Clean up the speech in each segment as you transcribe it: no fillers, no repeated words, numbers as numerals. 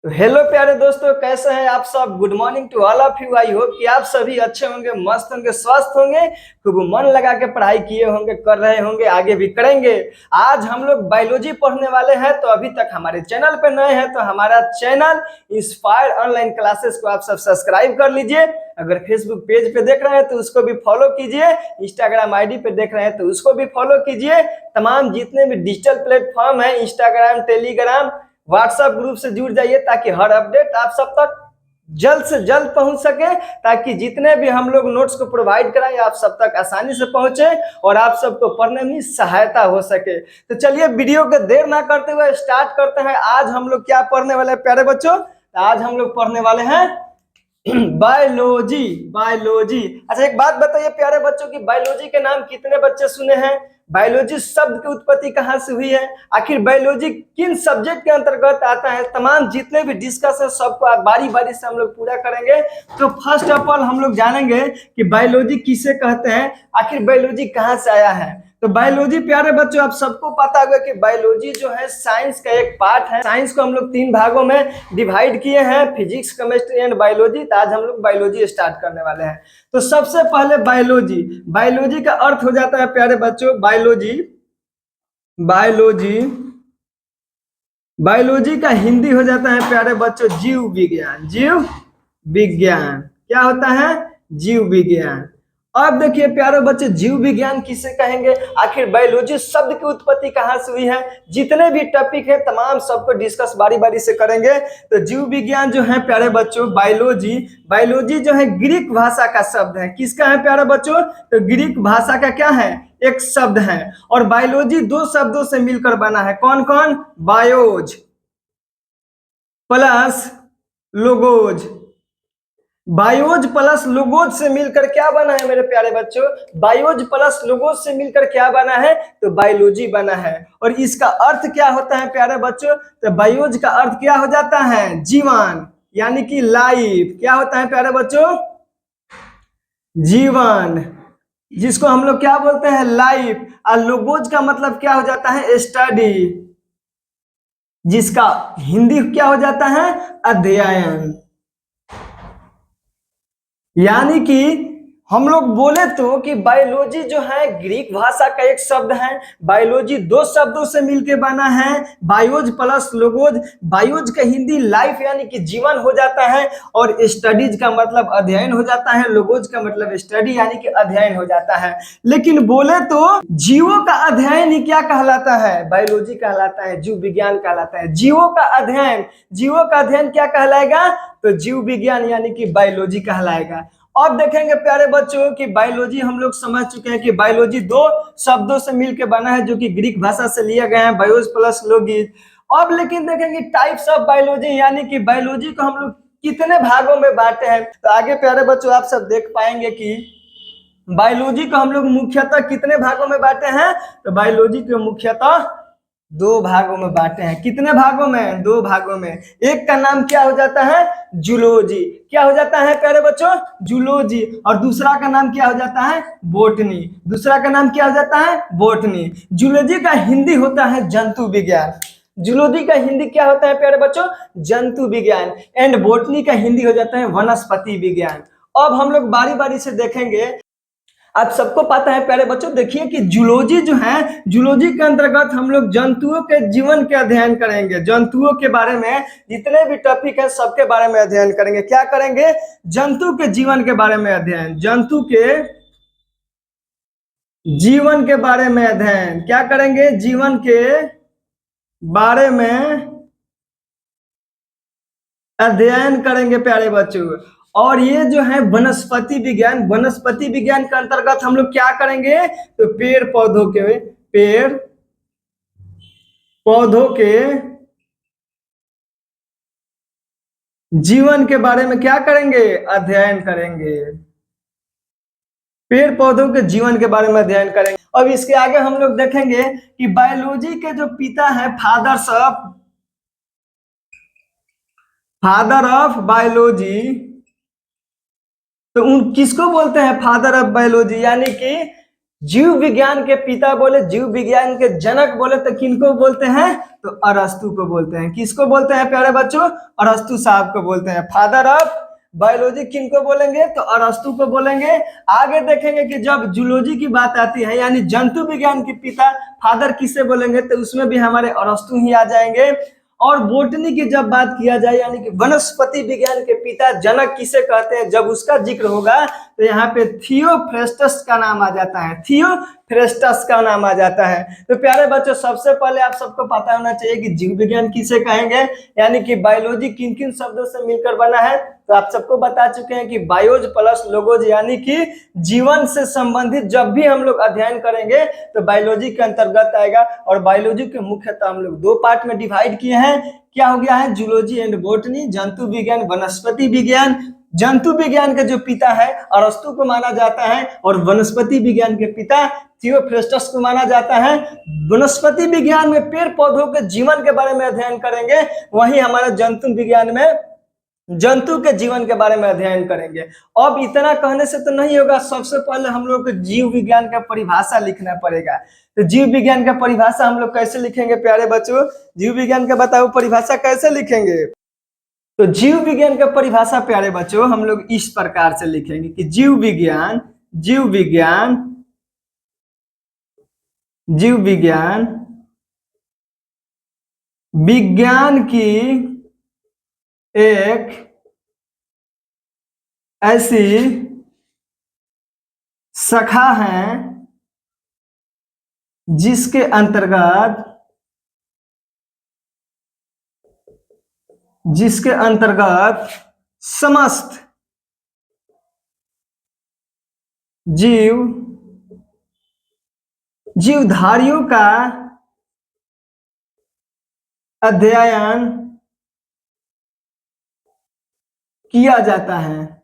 तो हेलो प्यारे दोस्तों, कैसे हैं आप सब। Good morning to all of you. I hope कि आप सभी अच्छे होंगे, मस्त होंगे, स्वस्थ होंगे, खूब मन लगा के पढ़ाई किए होंगे, कर रहे होंगे, आगे भी करेंगे। आज हम लोग बायोलॉजी पढ़ने वाले हैं। तो अभी तक हमारे चैनल पे नए हैं तो हमारा चैनल इंस्पायर ऑनलाइन क्लासेस को आप सब सब्सक्राइब कर लीजिए। अगर फेसबुक पेज पे देख रहे हैं तो उसको भी फॉलो कीजिए, इंस्टाग्राम आईडी पे देख रहे हैं तो उसको भी फॉलो कीजिए। तमाम जितने भी डिजिटल प्लेटफॉर्म है, इंस्टाग्राम, टेलीग्राम, व्हाट्सएप ग्रुप से जुड़ जाइए ताकि हर अपडेट आप सब तक जल्द से जल्द पहुंच सके, ताकि जितने भी हम लोग नोट्स को प्रोवाइड कराएं आप सब तक आसानी से पहुंचे और आप सबको पढ़ने में सहायता हो सके। तो चलिए वीडियो को देर ना करते हुए स्टार्ट करते हैं। आज हम लोग क्या पढ़ने वाले हैं प्यारे बच्चों? आज हम लोग पढ़ने वाले हैं बायोलॉजी। बायोलॉजी। अच्छा, एक बात बताइए प्यारे बच्चों की बायोलॉजी के नाम कितने बच्चे सुने हैं? बायोलॉजी शब्द की उत्पत्ति कहाँ से हुई है? आखिर बायोलॉजी किन सब्जेक्ट के अंतर्गत आता है? तमाम जितने भी डिस्कस है सबको आप बारी बारी से हम लोग पूरा करेंगे। तो फर्स्ट ऑफ ऑल हम लोग जानेंगे कि बायोलॉजी किसे कहते हैं, आखिर बायोलॉजी कहाँ से आया है। तो बायोलॉजी प्यारे बच्चों आप सबको पता होगा कि बायोलॉजी जो है साइंस का एक पार्ट है। साइंस को हम लोग 3 भागों में डिवाइड किए हैं, फिजिक्स, केमिस्ट्री एंड बायोलॉजी। तो आज हम लोग बायोलॉजी स्टार्ट करने वाले हैं। तो सबसे पहले बायोलॉजी। बायोलॉजी का अर्थ हो जाता है प्यारे बच्चों, बायोलॉजी बायोलॉजी बायोलॉजी का हिंदी हो जाता है प्यारे बच्चों जीव विज्ञान। जीव विज्ञान क्या होता है? जीव विज्ञान। अब देखिए प्यारे बच्चे, जीव विज्ञान किसे कहेंगे, आखिर बायोलॉजी शब्द की उत्पत्ति कहां से हुई है, जितने भी टॉपिक है तमाम सबको डिस्कस बारी बारी से करेंगे। तो जीव विज्ञान जो है प्यारे बच्चों, बायोलॉजी बायोलॉजी जो है ग्रीक भाषा का शब्द है। किसका है प्यारे बच्चों? तो ग्रीक भाषा का क्या है? एक शब्द है। और बायोलॉजी 2 शब्दों से मिलकर बना है। कौन कौन? बायोज प्लस लोगोज। बायोज प्लस लोगोज से मिलकर क्या बना है मेरे प्यारे बच्चों? बायोज प्लस लोगोज से मिलकर क्या बना है? तो बायोलॉजी बना है। और इसका अर्थ क्या होता है प्यारे बच्चों? तो बायोज का अर्थ क्या हो जाता है? जीवन, यानी कि लाइफ। क्या होता है प्यारे बच्चों? जीवन, जिसको हम लोग क्या बोलते हैं? लाइफ। और लोगोज का मतलब क्या हो जाता है? स्टडी, जिसका हिंदी क्या हो जाता है? अध्ययन। यानी कि हम लोग बोले तो कि बायोलॉजी जो है ग्रीक भाषा का एक शब्द है। बायोलॉजी 2 शब्दों से मिलकर बना है, बायोज प्लस लोगोज। बायोज का हिंदी लाइफ यानी कि जीवन हो जाता है, और स्टडीज का मतलब अध्ययन हो जाता है, लोगोज का मतलब स्टडी यानी कि अध्ययन हो जाता है। लेकिन बोले तो जीवों का अध्ययन ही क्या कहलाता है? बायोलॉजी कहलाता है, जीव विज्ञान कहलाता है। जीवों का अध्ययन, जीवों का अध्ययन क्या कहलाएगा? तो जीव विज्ञान यानी कि बायोलॉजी कहलाएगा। अब देखेंगे प्यारे बच्चों कि बायोलॉजी हम लोग समझ चुके हैं कि बायोलॉजी 2 शब्दों से मिलकर बना है, जो कि ग्रीक भाषा से लिया गया है, बायोज प्लस लोगिज। अब लेकिन देखेंगे टाइप्स ऑफ बायोलॉजी, यानी कि बायोलॉजी को हम लोग कितने भागों में बांटे हैं। तो आगे प्यारे बच्चों आप सब देख पाएंगे कि बायोलॉजी को हम लोग मुख्यतः कितने भागों में बांटे हैं। तो बायोलॉजी को मुख्यतः 2 भागों में बांटे हैं। कितने भागों में? 2 भागों में। एक का नाम क्या हो जाता है? जूलॉजी। क्या हो जाता है प्यारे बच्चों? जूलॉजी। और दूसरा का नाम क्या हो जाता है? बोटनी। दूसरा का नाम क्या हो जाता है? बोटनी। जूलॉजी का हिंदी होता है जंतु विज्ञान। जूलॉजी का हिंदी क्या होता है प्यारे बच्चों? जंतु विज्ञान। एंड बोटनी का हिंदी हो जाता है वनस्पति विज्ञान। अब हम लोग बारी बारी से देखेंगे। आप सबको पता है प्यारे बच्चों, देखिए कि जूलॉजी जो है, जूलॉजी के अंतर्गत हम लोग जंतुओं के जीवन के अध्ययन करेंगे। जंतुओं के बारे में जितने भी टॉपिक है सबके बारे में अध्ययन करेंगे। क्या करेंगे? जंतु के जीवन के बारे में अध्ययन। जंतु के जीवन के बारे में अध्ययन। क्या करेंगे? जीवन के बारे में अध्ययन करेंगे प्यारे बच्चों। और ये जो है वनस्पति विज्ञान, वनस्पति विज्ञान के अंतर्गत हम लोग क्या करेंगे? तो पेड़ पौधों के जीवन के बारे में क्या करेंगे? अध्ययन करेंगे। पेड़ पौधों के जीवन के बारे में अध्ययन करेंगे। अब इसके आगे हम लोग देखेंगे कि बायोलॉजी के जो पिता है, फादर ऑफ बायोलॉजी, तो उन किसको बोलते हैं फादर ऑफ बायोलॉजी? यानी कि जीव विज्ञान के पिता बोले, जीव विज्ञान के जनक बोले तो किनको बोलते हैं? तो अरस्तु को बोलते हैं। किसको बोलते हैं प्यारे बच्चों? अरस्तु साहब को बोलते हैं। फादर ऑफ बायोलॉजी किनको बोलेंगे? तो अरस्तु को बोलेंगे। आगे देखेंगे कि जब जूलॉजी की बात आती है यानी जंतु विज्ञान के पिता फादर किसे बोलेंगे? तो उसमें भी हमारे अरस्तु ही आ जाएंगे। और बोटनी की जब बात किया जाए यानी कि वनस्पति विज्ञान के पिता जनक किसे कहते हैं, जब उसका जिक्र होगा तो यहाँ पे थियोफ्रेस्टस का नाम आ जाता है। थियोफ्रेस्टस का नाम आ जाता है। तो प्यारे बच्चों, सबसे पहले आप सबको पता होना चाहिए कि जीव विज्ञान किसे कहेंगे, यानी कि बायोलॉजी किन किन शब्दों से मिलकर बना है। तो आप सबको बता चुके हैं कि बायोज प्लस लोगोज, यानी कि जीवन से संबंधित जब भी हम लोग अध्ययन करेंगे तो बायोलॉजी के अंतर्गत आएगा। और बायोलॉजी के मुख्यतः हम लोग दो पार्ट में डिवाइड किए हैं। क्या हो गया है? जूलॉजी एंड बोटनी, जंतु विज्ञान वनस्पति विज्ञान। जंतु विज्ञान के जो पिता है अरस्तु को माना जाता है और वनस्पति विज्ञान के पिता थियोफ्रेस्टस को माना जाता है। वनस्पति विज्ञान में पेड़ पौधों के जीवन के बारे में अध्ययन करेंगे, वहीं हमारे जंतु विज्ञान में जंतु के जीवन के बारे में अध्ययन करेंगे। अब इतना कहने से तो नहीं होगा, सबसे पहले हम लोग को जीव विज्ञान का परिभाषा लिखना पड़ेगा। तो जीव विज्ञान का परिभाषा हम लोग कैसे लिखेंगे प्यारे बच्चों? जीव विज्ञान का बताओ परिभाषा कैसे लिखेंगे? तो जीव विज्ञान का परिभाषा प्यारे बच्चों हम लोग इस प्रकार से लिखेंगे कि जीव विज्ञान विज्ञान की एक ऐसी शाखा है जिसके अंतर्गत समस्त जीवधारियों का अध्ययन किया जाता है,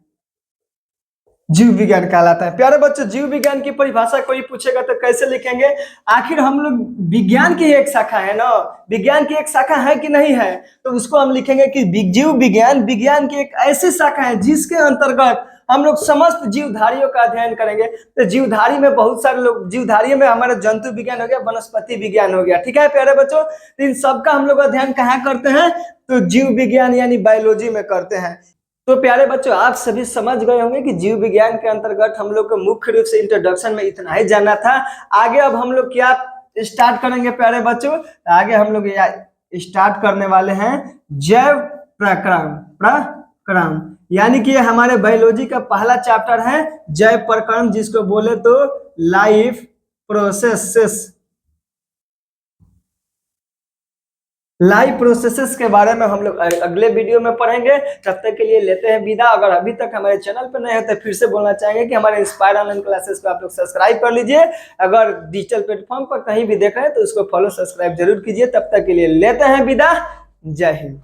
जीव विज्ञान कहलाता है। प्यारे बच्चों, जीव विज्ञान की परिभाषा कोई पूछेगा तो कैसे लिखेंगे? आखिर हम लोग विज्ञान की एक शाखा है ना, विज्ञान की एक शाखा है कि नहीं है? तो उसको हम लिखेंगे कि जीव विज्ञान की एक ऐसी शाखा है जिसके अंतर्गत हम लोग समस्त जीवधारियों का अध्ययन करेंगे। तो जीवधारी में बहुत सारे लोग, जीवधारी में हमारा जंतु विज्ञान हो गया, वनस्पति विज्ञान हो गया, ठीक है प्यारे बच्चों। तो इन सबका हम लोग अध्ययन कहाँ करते हैं? तो जीव विज्ञान यानी बायोलॉजी में करते हैं। तो प्यारे बच्चों, आप सभी समझ गए होंगे कि जीव विज्ञान के अंतर्गत हम लोग को मुख्य रूप से इंट्रोडक्शन में इतना ही जानना था। आगे अब हम लोग क्या स्टार्ट करेंगे प्यारे बच्चों? आगे हम लोग स्टार्ट करने वाले हैं जैव प्रक्रम, यानी कि हमारे बायोलॉजी का पहला चैप्टर है जैव प्रक्रम, जिसको बोले तो लाइफ प्रोसेसेस के बारे में हम लोग अगले वीडियो में पढ़ेंगे। तब तक के लिए लेते हैं विदा। अगर अभी तक हमारे चैनल पर नए हैं तो फिर से बोलना चाहेंगे कि हमारे इंस्पायर ऑनलाइन क्लासेस को आप लोग सब्सक्राइब कर लीजिए। अगर डिजिटल प्लेटफॉर्म पर कहीं भी देख रहे हैं तो उसको फॉलो सब्सक्राइब जरूर कीजिए। तब तक के लिए लेते हैं विदा। जय हिंद।